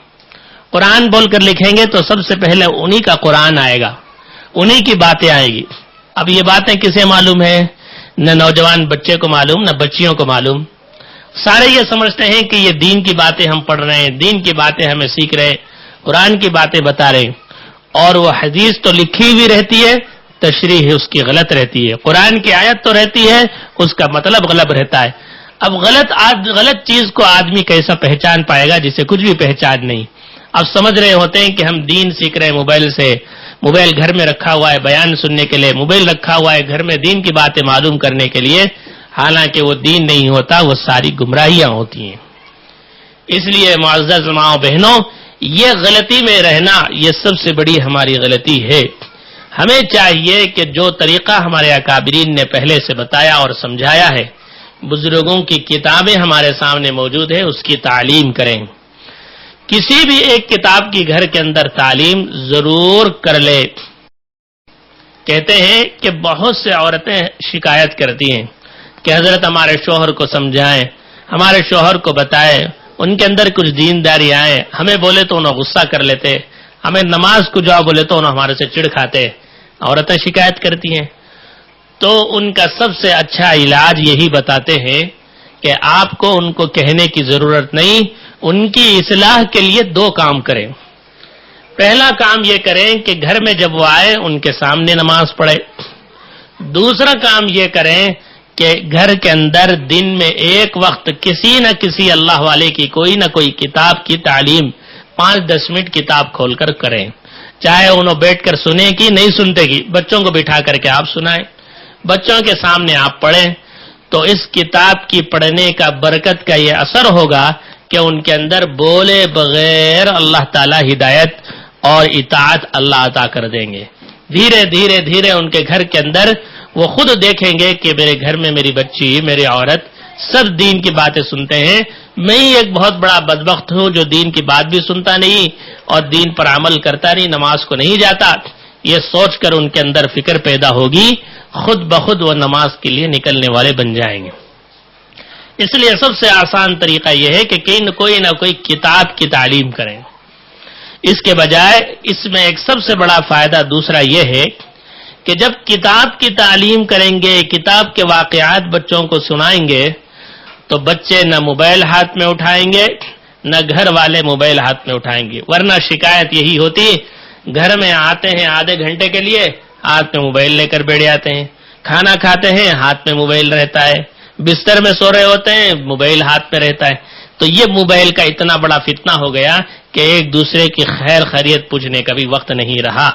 قرآن بول کر لکھیں گے تو سب سے پہلے انہی کا قرآن آئے گا, انہی کی باتیں آئے گی. اب یہ باتیں کسے معلوم ہے؟ نہ نوجوان بچے کو معلوم, نہ بچیوں کو معلوم. سارے یہ سمجھتے ہیں کہ یہ دین کی باتیں ہم پڑھ رہے ہیں, دین کی باتیں ہمیں سیکھ رہے, قرآن کی باتیں بتا رہے ہیں. اور وہ حدیث تو لکھی ہوئی رہتی ہے, تشریح اس کی غلط رہتی ہے. قرآن کی آیت تو رہتی ہے, اس کا مطلب غلط رہتا ہے. اب غلط چیز کو آدمی کیسا پہچان پائے گا جسے کچھ بھی پہچان نہیں. اب سمجھ رہے ہوتے ہیں کہ ہم دین سیکھ رہے ہیں موبائل سے, موبائل گھر میں رکھا ہوا ہے بیان سننے کے لیے, موبائل رکھا ہوا ہے گھر میں دین کی باتیں معلوم کرنے کے لیے, حالانکہ وہ دین نہیں ہوتا, وہ ساری گمراہیاں ہوتی ہیں. اس لیے معزز ماؤں بہنوں, یہ غلطی میں رہنا یہ سب سے بڑی ہماری غلطی ہے. ہمیں چاہیے کہ جو طریقہ ہمارے اکابرین نے پہلے سے بتایا اور سمجھایا ہے, بزرگوں کی کتابیں ہمارے سامنے موجود ہیں, اس کی تعلیم کریں. کسی بھی ایک کتاب کی گھر کے اندر تعلیم ضرور کر لے. کہتے ہیں کہ بہت سے عورتیں شکایت کرتی ہیں کہ حضرت ہمارے شوہر کو سمجھائیں, ہمارے شوہر کو بتائیں, ان کے اندر کچھ دینداری آئے. ہمیں بولے تو انہیں غصہ کر لیتے, ہمیں نماز کو جاؤ بولے تو انہیں ہمارے سے چڑ کھاتے. عورتیں شکایت کرتی ہیں. تو ان کا سب سے اچھا علاج یہی بتاتے ہیں کہ آپ کو ان کو کہنے کی ضرورت نہیں, ان کی اصلاح کے لیے دو کام کریں. پہلا کام یہ کریں کہ گھر میں جب وہ آئے ان کے سامنے نماز پڑھے. دوسرا کام یہ کریں کہ گھر کے اندر دن میں ایک وقت کسی نہ کسی اللہ والے کی کوئی نہ کوئی کتاب کی تعلیم 5-10 منٹ کتاب کھول کر کریں. چاہے انہوں بیٹھ کر سنے کی نہیں سنتے کی, بچوں کو بٹھا کر کے آپ سنائیں, بچوں کے سامنے آپ پڑھیں, تو اس کتاب کی پڑھنے کا برکت کا یہ اثر ہوگا کہ ان کے اندر بولے بغیر اللہ تعالی ہدایت اور اطاعت اللہ عطا کر دیں گے. دھیرے دھیرے دھیرے ان کے گھر کے اندر وہ خود دیکھیں گے کہ میرے گھر میں میری بچی, میری عورت سب دین کی باتیں سنتے ہیں, میں ہی ایک بہت بڑا بدبخت ہوں جو دین کی بات بھی سنتا نہیں اور دین پر عمل کرتا نہیں, نماز کو نہیں جاتا. یہ سوچ کر ان کے اندر فکر پیدا ہوگی, خود بخود وہ نماز کے لیے نکلنے والے بن جائیں گے. اس لیے سب سے آسان طریقہ یہ ہے کہ کوئی نہ کوئی کتاب کی تعلیم کریں. اس کے بجائے اس میں ایک سب سے بڑا فائدہ دوسرا یہ ہے کہ جب کتاب کی تعلیم کریں گے, کتاب کے واقعات بچوں کو سنائیں گے, تو بچے نہ موبائل ہاتھ میں اٹھائیں گے نہ گھر والے موبائل ہاتھ میں اٹھائیں گے. ورنہ شکایت یہی ہوتی, گھر میں آتے ہیں آدھے گھنٹے کے لیے, ہاتھ میں موبائل لے کر بیٹھ جاتے ہیں, کھانا کھاتے ہیں ہاتھ میں موبائل رہتا ہے, بستر میں سو رہے ہوتے ہیں موبائل ہاتھ میں رہتا ہے. تو یہ موبائل کا اتنا بڑا فتنہ ہو گیا کہ ایک دوسرے کی خیر خیریت پوچھنے کا بھی وقت نہیں رہا.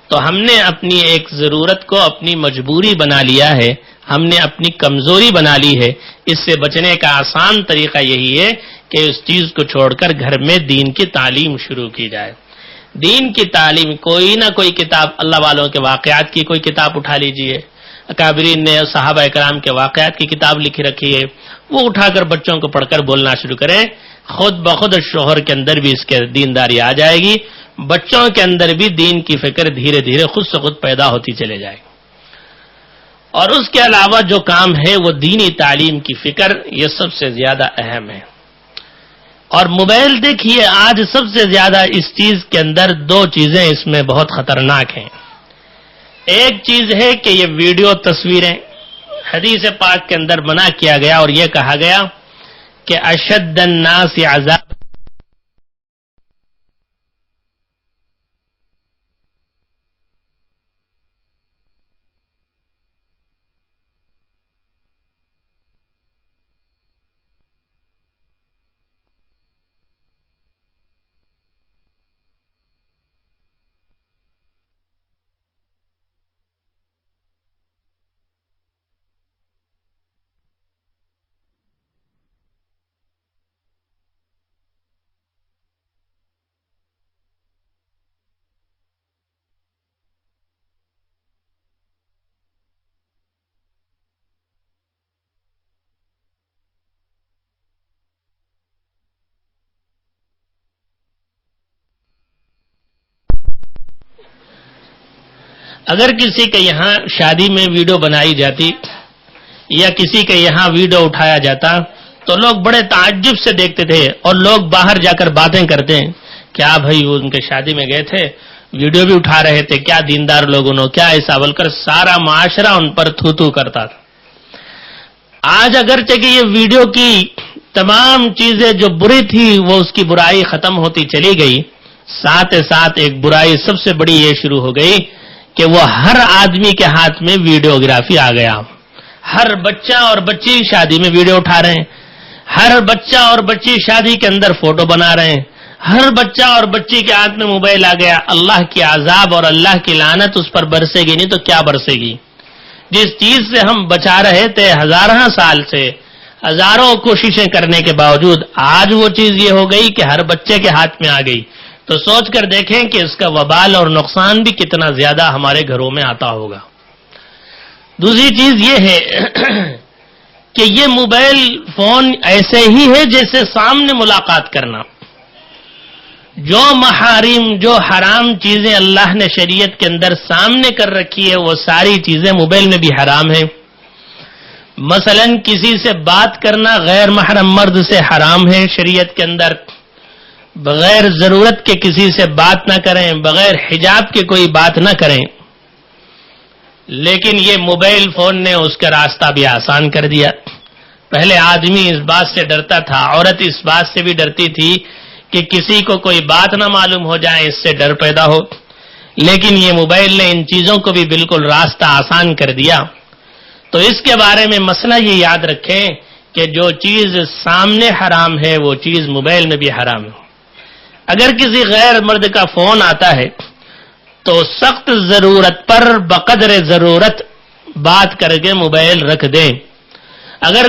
تو ہم نے اپنی ایک ضرورت کو اپنی مجبوری بنا لیا ہے, ہم نے اپنی کمزوری بنا لی ہے. اس سے بچنے کا آسان طریقہ یہی ہے کہ اس چیز کو چھوڑ کر گھر میں دین کی تعلیم شروع کی جائے. دین کی تعلیم کوئی نہ کوئی کتاب، اللہ والوں کے واقعات کی کوئی کتاب اٹھا لیجئے، اکابرین نے صحابہ کرام کے واقعات کی کتاب لکھی رکھی ہے، وہ اٹھا کر بچوں کو پڑھ کر بولنا شروع کریں. خود بخود شوہر کے اندر بھی اس کے دینداری آ جائے گی، بچوں کے اندر بھی دین کی فکر دھیرے دھیرے خود سے خود پیدا ہوتی چلے جائے گی. اور اس کے علاوہ جو کام ہے وہ دینی تعلیم کی فکر، یہ سب سے زیادہ اہم ہے. اور موبائل دیکھیے، آج سب سے زیادہ اس چیز کے اندر دو چیزیں اس میں بہت خطرناک ہیں. ایک چیز ہے کہ یہ ویڈیو تصویریں، حدیث پاک کے اندر منع کیا گیا اور یہ کہا گیا کہ اشد الناس عذاب، اگر کسی کے یہاں شادی میں ویڈیو بنائی جاتی یا کسی کے یہاں ویڈیو اٹھایا جاتا تو لوگ بڑے تعجب سے دیکھتے تھے، اور لوگ باہر جا کر باتیں کرتے ہیں، کیا بھائی وہ ان کے شادی میں گئے تھے، ویڈیو بھی اٹھا رہے تھے، کیا دیندار لوگوں نے، کیا ایسا بول کر سارا معاشرہ ان پر تھو تھو کرتا تھا. آج اگرچہ کہ یہ ویڈیو کی تمام چیزیں جو بری تھی وہ اس کی برائی ختم ہوتی چلی گئی، ساتھ ساتھ ایک برائی سب سے بڑی یہ شروع ہو گئی کہ وہ ہر آدمی کے ہاتھ میں ویڈیوگرافی آ گیا. ہر بچہ اور بچی شادی میں ویڈیو اٹھا رہے ہیں، ہر بچہ اور بچی شادی کے اندر فوٹو بنا رہے ہیں، ہر بچہ اور بچی کے ہاتھ میں موبائل آ گیا. اللہ کی عذاب اور اللہ کی لعنت اس پر برسے گی نہیں تو کیا برسے گی؟ جس چیز سے ہم بچا رہے تھے ہزاراں سال سے، ہزاروں کوششیں کرنے کے باوجود آج وہ چیز یہ ہو گئی کہ ہر بچے کے ہاتھ میں آ گئی، تو سوچ کر دیکھیں کہ اس کا وبال اور نقصان بھی کتنا زیادہ ہمارے گھروں میں آتا ہوگا. دوسری چیز یہ ہے کہ یہ موبائل فون ایسے ہی ہے جیسے سامنے ملاقات کرنا. جو محارم، جو حرام چیزیں اللہ نے شریعت کے اندر سامنے کر رکھی ہے وہ ساری چیزیں موبائل میں بھی حرام ہیں. مثلا کسی سے بات کرنا غیر محرم مرد سے حرام ہے شریعت کے اندر. بغیر ضرورت کے کسی سے بات نہ کریں، بغیر حجاب کے کوئی بات نہ کریں. لیکن یہ موبائل فون نے اس کا راستہ بھی آسان کر دیا. پہلے آدمی اس بات سے ڈرتا تھا، عورت اس بات سے بھی ڈرتی تھی کہ کسی کو کوئی بات نہ معلوم ہو جائے، اس سے ڈر پیدا ہو. لیکن یہ موبائل نے ان چیزوں کو بھی بالکل راستہ آسان کر دیا. تو اس کے بارے میں مسئلہ یہ یاد رکھیں کہ جو چیز سامنے حرام ہے وہ چیز موبائل میں بھی حرام ہے. اگر کسی غیر مرد کا فون آتا ہے تو سخت ضرورت پر بقدر ضرورت بات کر کے موبائل رکھ دیں. اگر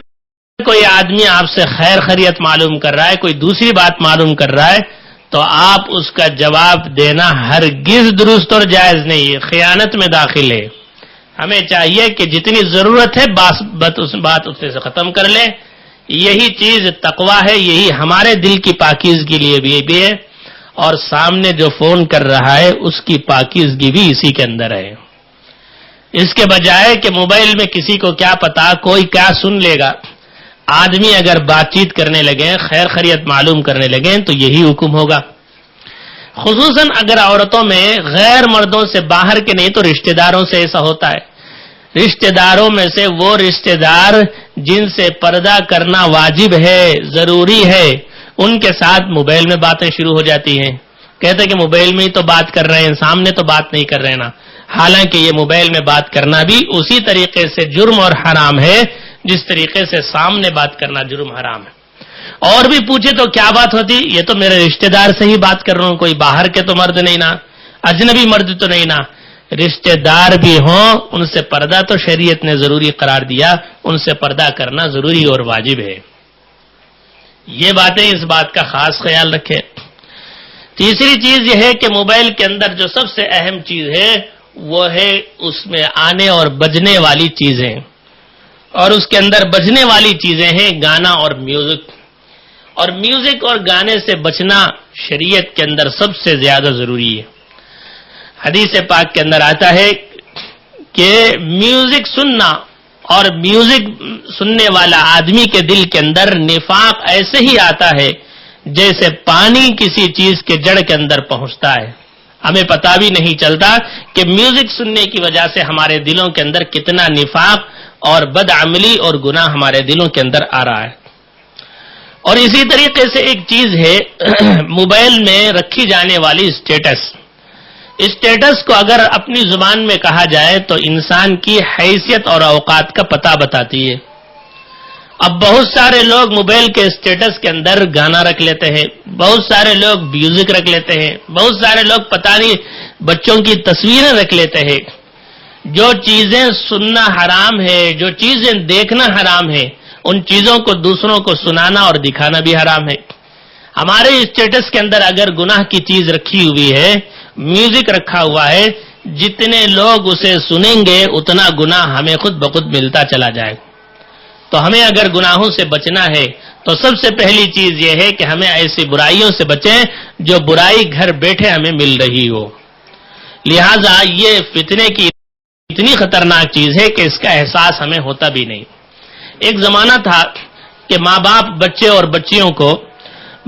کوئی آدمی آپ سے خیر خیریت معلوم کر رہا ہے، کوئی دوسری بات معلوم کر رہا ہے، تو آپ اس کا جواب دینا ہرگز درست اور جائز نہیں ہے، خیانت میں داخل ہے. ہمیں چاہیے کہ جتنی ضرورت ہے بات اس سے ختم کر لیں. یہی چیز تقویٰ ہے، یہی ہمارے دل کی پاکیزگی کے لیے بھی ہے، اور سامنے جو فون کر رہا ہے اس کی پاکیزگی بھی اسی کے اندر ہے. اس کے بجائے کہ موبائل میں کسی کو کیا پتا کوئی کیا سن لے گا، آدمی اگر بات چیت کرنے لگیں، خیر خیریت معلوم کرنے لگیں تو یہی حکم ہوگا. خصوصاً اگر عورتوں میں غیر مردوں سے باہر کے نہیں تو رشتہ داروں سے ایسا ہوتا ہے. رشتہ داروں میں سے وہ رشتہ دار جن سے پردہ کرنا واجب ہے، ضروری ہے، ان کے ساتھ موبائل میں باتیں شروع ہو جاتی ہیں. کہتے ہیں کہ موبائل میں ہی تو بات کر رہے ہیں، سامنے تو بات نہیں کر رہے نا. حالانکہ یہ موبائل میں بات کرنا بھی اسی طریقے سے جرم اور حرام ہے جس طریقے سے سامنے بات کرنا جرم حرام ہے. اور بھی پوچھے تو کیا بات ہوتی، یہ تو میرے رشتہ دار سے ہی بات کر رہا ہوں، کوئی باہر کے تو مرد نہیں نا، اجنبی مرد تو نہیں نا. رشتہ دار بھی ہوں ان سے پردہ تو شریعت نے ضروری قرار دیا، ان سے پردہ کرنا ضروری اور واجب ہے. یہ باتیں، اس بات کا خاص خیال رکھیں. تیسری چیز یہ ہے کہ موبائل کے اندر جو سب سے اہم چیز ہے وہ ہے اس میں آنے اور بجنے والی چیزیں، اور اس کے اندر بجنے والی چیزیں ہیں گانا اور میوزک. اور میوزک اور گانے سے بچنا شریعت کے اندر سب سے زیادہ ضروری ہے. حدیث پاک کے اندر آتا ہے کہ میوزک سننا اور میوزک سننے والا آدمی کے دل کے اندر نفاق ایسے ہی آتا ہے جیسے پانی کسی چیز کے جڑ کے اندر پہنچتا ہے. ہمیں پتہ بھی نہیں چلتا کہ میوزک سننے کی وجہ سے ہمارے دلوں کے اندر کتنا نفاق اور بدعملی اور گناہ ہمارے دلوں کے اندر آ رہا ہے. اور اسی طریقے سے ایک چیز ہے موبائل میں رکھی جانے والی اسٹیٹس. اسٹیٹس کو اگر اپنی زبان میں کہا جائے تو انسان کی حیثیت اور اوقات کا پتہ بتاتی ہے. اب بہت سارے لوگ موبائل کے اسٹیٹس کے اندر گانا رکھ لیتے ہیں، بہت سارے لوگ میوزک رکھ لیتے ہیں، بہت سارے لوگ پتہ نہیں بچوں کی تصویریں رکھ لیتے ہیں. جو چیزیں سننا حرام ہے، جو چیزیں دیکھنا حرام ہے، ان چیزوں کو دوسروں کو سنانا اور دکھانا بھی حرام ہے. ہمارے اسٹیٹس کے اندر اگر گناہ کی چیز رکھی ہوئی ہے، میوزک رکھا ہوا ہے، جتنے لوگ اسے سنیں گے اتنا گناہ ہمیں خود بخود ملتا چلا جائے. تو ہمیں اگر گناہوں سے بچنا ہے تو سب سے پہلی چیز یہ ہے کہ ہمیں ایسی برائیوں سے بچیں جو برائی گھر بیٹھے ہمیں مل رہی ہو. لہذا یہ فتنے کی اتنی خطرناک چیز ہے کہ اس کا احساس ہمیں ہوتا بھی نہیں. ایک زمانہ تھا کہ ماں باپ بچے اور بچیوں کو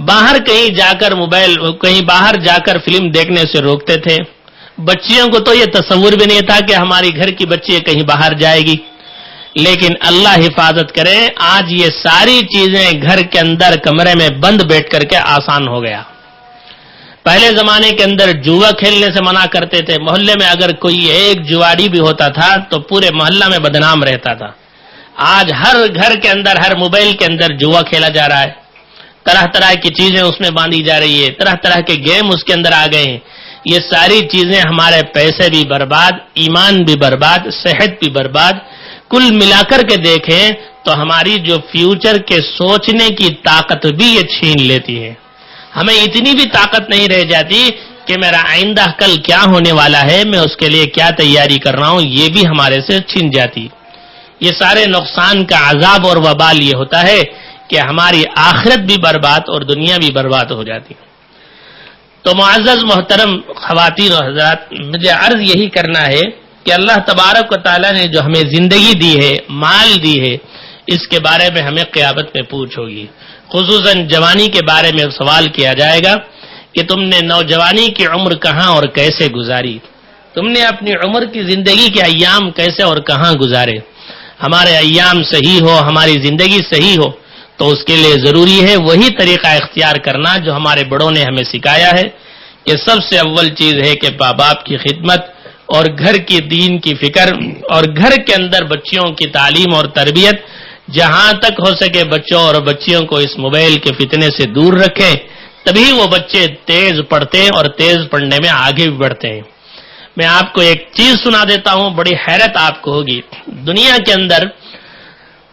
باہر کہیں باہر جا کر فلم دیکھنے سے روکتے تھے. بچیوں کو تو یہ تصور بھی نہیں تھا کہ ہماری گھر کی بچی کہیں باہر جائے گی. لیکن اللہ حفاظت کرے، آج یہ ساری چیزیں گھر کے اندر کمرے میں بند بیٹھ کر کے آسان ہو گیا. پہلے زمانے کے اندر جوا کھیلنے سے منع کرتے تھے. محلے میں اگر کوئی ایک جواڑی بھی ہوتا تھا تو پورے محلہ میں بدنام رہتا تھا. آج ہر گھر کے اندر، ہر موبائل کے اندر جوا کھیلا جا رہا ہے. طرح طرح کی چیزیں اس میں باندھی جا رہی ہے، طرح طرح کے گیم اس کے اندر آ گئے ہیں. یہ ساری چیزیں ہمارے پیسے بھی برباد، ایمان بھی برباد، صحت بھی برباد. کل ملا کر کے دیکھیں تو ہماری جو فیوچر کے سوچنے کی طاقت بھی یہ چھین لیتی ہے. ہمیں اتنی بھی طاقت نہیں رہ جاتی کہ میرا آئندہ کل کیا ہونے والا ہے، میں اس کے لیے کیا تیاری کر رہا ہوں، یہ بھی ہمارے سے چھن جاتی. یہ سارے نقصان کا عذاب اور وبال یہ ہوتا ہے کہ ہماری آخرت بھی برباد اور دنیا بھی برباد ہو جاتی. تو معزز محترم خواتین و حضرات، مجھے عرض یہی کرنا ہے کہ اللہ تبارک و تعالیٰ نے جو ہمیں زندگی دی ہے، مال دی ہے، اس کے بارے میں ہمیں قیامت میں پوچھ ہوگی. خصوصاً جوانی کے بارے میں سوال کیا جائے گا کہ تم نے نوجوانی کی عمر کہاں اور کیسے گزاری، تم نے اپنی عمر کی زندگی کے ایام کیسے اور کہاں گزارے. ہمارے ایام صحیح ہو، ہماری زندگی صحیح ہو تو اس کے لیے ضروری ہے وہی طریقہ اختیار کرنا جو ہمارے بڑوں نے ہمیں سکھایا ہے. یہ سب سے اول چیز ہے کہ ماں باپ کی خدمت اور گھر کی دین کی فکر اور گھر کے اندر بچیوں کی تعلیم اور تربیت. جہاں تک ہو سکے بچوں اور بچیوں کو اس موبائل کے فتنے سے دور رکھیں، تبھی وہ بچے تیز پڑھتے ہیں اور تیز پڑھنے میں آگے بھی بڑھتے ہیں. میں آپ کو ایک چیز سنا دیتا ہوں، بڑی حیرت آپ کو ہوگی. دنیا کے اندر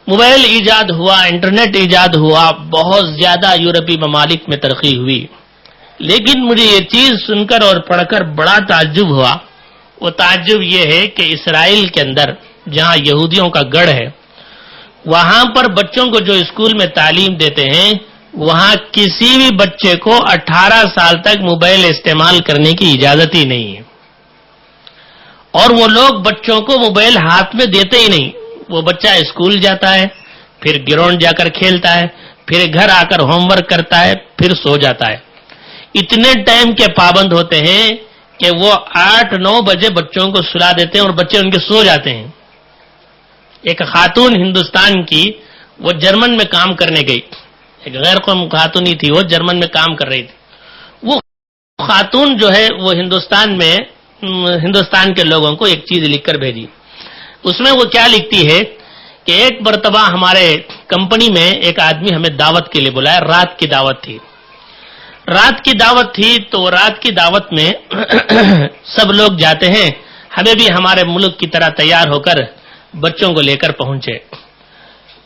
موبائل ایجاد ہوا، انٹرنیٹ ایجاد ہوا، بہت زیادہ یورپی ممالک میں ترقی ہوئی. لیکن مجھے یہ چیز سن کر اور پڑھ کر بڑا تعجب ہوا. وہ تعجب یہ ہے کہ اسرائیل کے اندر جہاں یہودیوں کا گڑھ ہے، وہاں پر بچوں کو جو اسکول میں تعلیم دیتے ہیں، وہاں کسی بھی بچے کو 18 سال تک موبائل استعمال کرنے کی اجازت ہی نہیں ہے. اور وہ لوگ بچوں کو موبائل ہاتھ میں دیتے ہی نہیں. وہ بچہ اسکول جاتا ہے، پھر گراؤنڈ جا کر کھیلتا ہے، پھر گھر آ کر ہوم ورک کرتا ہے، پھر سو جاتا ہے. اتنے ٹائم کے پابند ہوتے ہیں کہ وہ 8-9 بجے بچوں کو سلا دیتے ہیں اور بچے ان کے سو جاتے ہیں. ایک خاتون ہندوستان کی، وہ جرمن میں کام کرنے گئی. ایک غیر قوم خاتون ہی تھی، وہ جرمن میں کام کر رہی تھی. وہ خاتون جو ہے وہ ہندوستان کے لوگوں کو ایک چیز لکھ کر بھیجی. اس میں وہ کیا لکھتی ہے کہ ایک مرتبہ ہمارے کمپنی میں ایک آدمی ہمیں دعوت کے لیے بلایا. رات کی دعوت تھی تو رات کی دعوت میں سب لوگ جاتے ہیں. ہمیں بھی ہمارے ملک کی طرح تیار ہو کر بچوں کو لے کر پہنچے.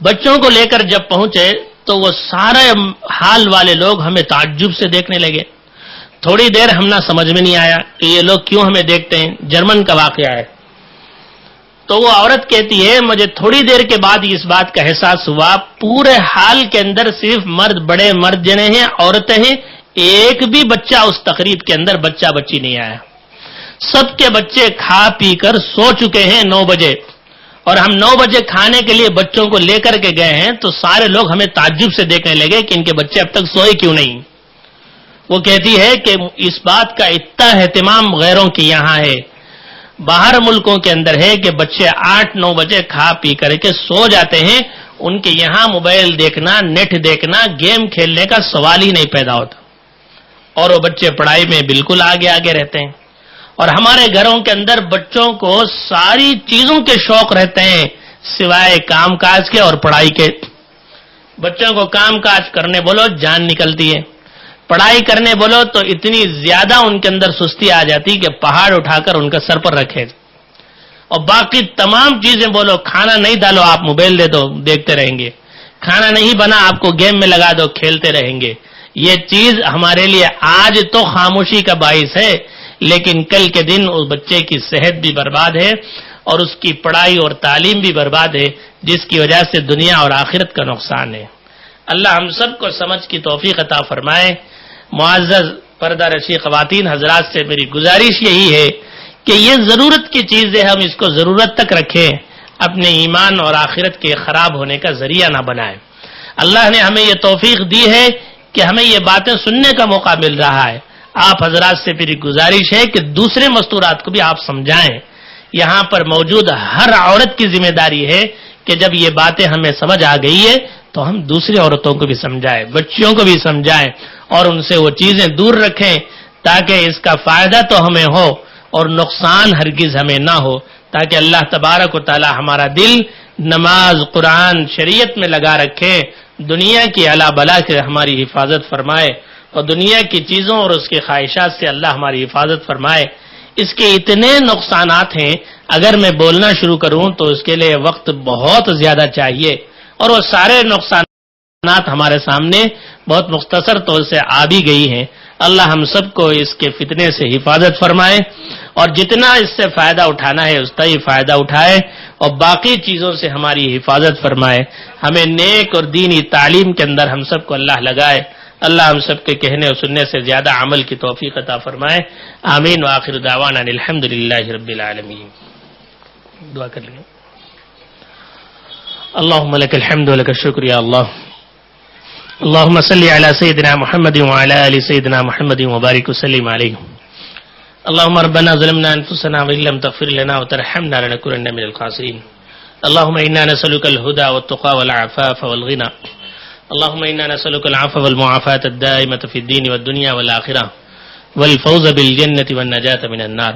بچوں کو لے کر جب پہنچے تو وہ سارے حال والے لوگ ہمیں تعجب سے دیکھنے لگے. تھوڑی دیر ہم نہ سمجھ میں نہیں آیا کہ یہ لوگ کیوں ہمیں دیکھتے ہیں. جرمن کا واقعہ ہے. تو وہ عورت کہتی ہے مجھے تھوڑی دیر کے بعد اس بات کا احساس ہوا پورے حال کے اندر صرف مرد، بڑے مرد جنے ہیں، عورتیں ہیں، ایک بھی بچہ اس تقریب کے اندر بچہ بچی نہیں آیا. سب کے بچے کھا پی کر سو چکے ہیں 9 بجے، اور ہم 9 بجے کھانے کے لیے بچوں کو لے کر کے گئے ہیں تو سارے لوگ ہمیں تعجب سے دیکھنے لگے کہ ان کے بچے اب تک سوئے کیوں نہیں. وہ کہتی ہے کہ اس بات کا اتنا اہتمام غیروں کے یہاں ہے، باہر ملکوں کے اندر ہے کہ بچے 8-9 بجے کھا پی کر کے سو جاتے ہیں، ان کے یہاں موبائل دیکھنا، نیٹ دیکھنا، گیم کھیلنے کا سوال ہی نہیں پیدا ہوتا، اور وہ بچے پڑھائی میں بالکل آگے آگے رہتے ہیں. اور ہمارے گھروں کے اندر بچوں کو ساری چیزوں کے شوق رہتے ہیں سوائے کام کاج کے اور پڑھائی کے. بچوں کو کام کاج کرنے بولو جان نکلتی ہے، پڑھائی کرنے بولو تو اتنی زیادہ ان کے اندر سستی آ جاتی کہ پہاڑ اٹھا کر ان کا سر پر رکھے. اور باقی تمام چیزیں بولو، کھانا نہیں ڈالو آپ موبائل دے دو دیکھتے رہیں گے، کھانا نہیں بنا آپ کو گیم میں لگا دو کھیلتے رہیں گے. یہ چیز ہمارے لیے آج تو خاموشی کا باعث ہے، لیکن کل کے دن اس بچے کی صحت بھی برباد ہے اور اس کی پڑھائی اور تعلیم بھی برباد ہے، جس کی وجہ سے دنیا اور آخرت کا نقصان ہے. اللہ ہم سب کو سمجھ کی توفیق عطا فرمائے. معزز پردہ رشی خواتین حضرات سے میری گزارش یہی ہے کہ یہ ضرورت کی چیز ہے، ہم اس کو ضرورت تک رکھیں، اپنے ایمان اور آخرت کے خراب ہونے کا ذریعہ نہ بنائیں. اللہ نے ہمیں یہ توفیق دی ہے کہ ہمیں یہ باتیں سننے کا موقع مل رہا ہے. آپ حضرات سے میری گزارش ہے کہ دوسرے مستورات کو بھی آپ سمجھائیں. یہاں پر موجود ہر عورت کی ذمہ داری ہے کہ جب یہ باتیں ہمیں سمجھ آ گئی ہے تو ہم دوسری عورتوں کو بھی سمجھائیں، بچیوں کو بھی سمجھائیں اور ان سے وہ چیزیں دور رکھیں تاکہ اس کا فائدہ تو ہمیں ہو اور نقصان ہرگز ہمیں نہ ہو، تاکہ اللہ تبارک و تعالی ہمارا دل نماز، قرآن، شریعت میں لگا رکھے، دنیا کی الا بلا سے ہماری حفاظت فرمائے اور دنیا کی چیزوں اور اس کی خواہشات سے اللہ ہماری حفاظت فرمائے. اس کے اتنے نقصانات ہیں، اگر میں بولنا شروع کروں تو اس کے لیے وقت بہت زیادہ چاہیے، اور وہ سارے نقصانات ہمارے سامنے بہت مختصر طور سے آ بھی گئی ہیں. اللہ ہم سب کو اس کے فتنے سے حفاظت فرمائے اور جتنا اس سے فائدہ اٹھانا ہے اس کا ہی فائدہ اٹھائے اور باقی چیزوں سے ہماری حفاظت فرمائے. ہمیں نیک اور دینی تعلیم کے اندر ہم سب کو اللہ لگائے. اللہ ہم سب کے کہنے اور سننے سے زیادہ عمل کی توفیق عطا فرمائے. آمین وآخر دعوانا الحمدللہ رب العالمین. دعا کر لیں. اللهم لك الحمد ولك الشكر يا الله. اللهم صل على سيدنا محمد وعلى آل سيدنا محمد وبارك وسلم عليه. اللهم ربنا ظلمنا أنفسنا وإن لم تغفر لنا وترحمنا لنكونن من الخاسرين. اللهم إنا نسألك الهدى والتقى والعفاف والغنى. اللهم إنا نسألك العفو والمعافاة الدائمة في الدين والدنيا والآخرة والفوز بالجنة والنجاة من النار.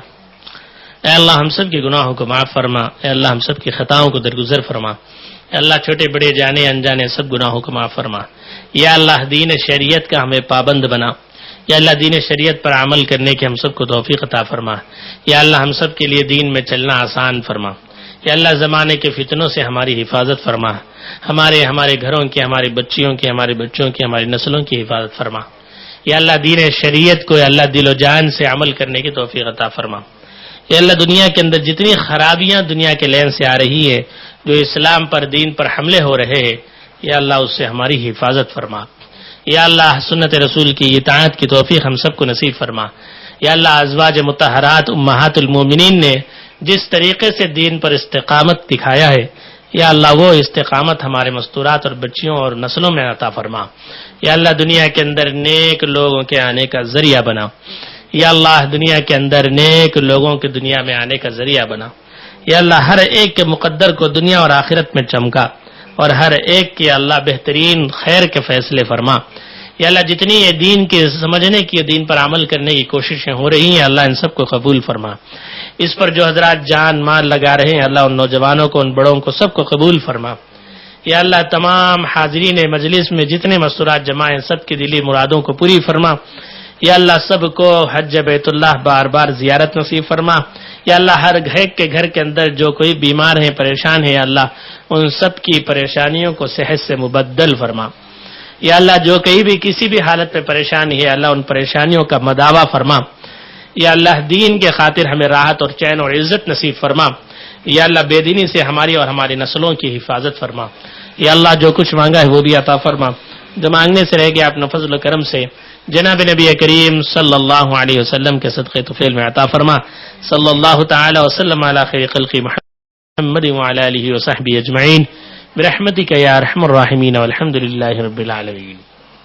اے اللہ ہم سب کے گناہوں کو معاف فرما. اے اللہ ہم سب کی خطاؤں کو درگزر فرما. اے اللہ چھوٹے بڑے جانے انجانے سب گناہوں کو معاف فرما. یا اللہ دین شریعت کا ہمیں پابند بنا. یا اللہ دین شریعت پر عمل کرنے کی ہم سب کو توفیق عطا فرما. یا اللہ ہم سب کے لیے دین میں چلنا آسان فرما. یا اللہ زمانے کے فتنوں سے ہماری حفاظت فرما. ہمارے گھروں کی، ہماری بچیوں کی، ہمارے بچوں کی، ہماری نسلوں کی حفاظت فرما. یا اللہ دین شریعت کو یا اللہ دل و جان سے عمل کرنے کی توفیق عطا فرما. یا اللہ دنیا کے اندر جتنی خرابیاں دنیا کے لین سے آ رہی ہے، جو اسلام پر دین پر حملے ہو رہے ہیں، یا اللہ اس سے ہماری حفاظت فرما. یا اللہ سنت رسول کی اطاعت کی توفیق ہم سب کو نصیب فرما. یا اللہ ازواج مطہرات امہات المومنین نے جس طریقے سے دین پر استقامت دکھایا ہے، یا اللہ وہ استقامت ہمارے مستورات اور بچیوں اور نسلوں میں عطا فرما. یا اللہ دنیا کے اندر نیک لوگوں کے آنے کا ذریعہ بنا. یا اللہ دنیا کے اندر نیک لوگوں کے دنیا میں آنے کا ذریعہ بنا. یا اللہ ہر ایک کے مقدر کو دنیا اور آخرت میں چمکا اور ہر ایک کے اللہ بہترین خیر کے فیصلے فرما. یا اللہ جتنی یہ دین کے سمجھنے کی، دین پر عمل کرنے کی کوششیں ہو رہی ہیں، اللہ ان سب کو قبول فرما. اس پر جو حضرات جان مال لگا رہے ہیں، اللہ ان نوجوانوں کو، ان بڑوں کو سب کو قبول فرما. یا اللہ تمام حاضرین مجلس میں جتنے مستورات جمع ہیں سب کی دلی مرادوں کو پوری فرما. یا اللہ سب کو حج بیت اللہ بار بار زیارت نصیب فرما. یا اللہ ہر گھر کے اندر جو کوئی بیمار ہے پریشان ہے یا اللہ ان سب کی پریشانیوں کو صحت سے مبدل فرما. یا اللہ جو کہیں بھی کسی بھی حالت میں پریشان ہے اللہ ان پریشانیوں کا مداوا فرما. یا اللہ دین کے خاطر ہمیں راحت اور چین اور عزت نصیب فرما. یا اللہ بے دینی سے ہماری اور ہماری نسلوں کی حفاظت فرما. یا اللہ جو کچھ مانگا ہے وہ بھی عطا فرما. جو مانگنے سے رہ گیا اپنا فضل و کرم سے جناب نبی کریم صلی اللہ علیہ وسلم کے صدقے طفیل میں عطا فرما. صلی اللہ تعالی وسلم علی خیر خلق محمد وعلی آلہ وصحبہ اجمعین برحمتک یا ارحم الراحمین والحمد للہ رب العالمین.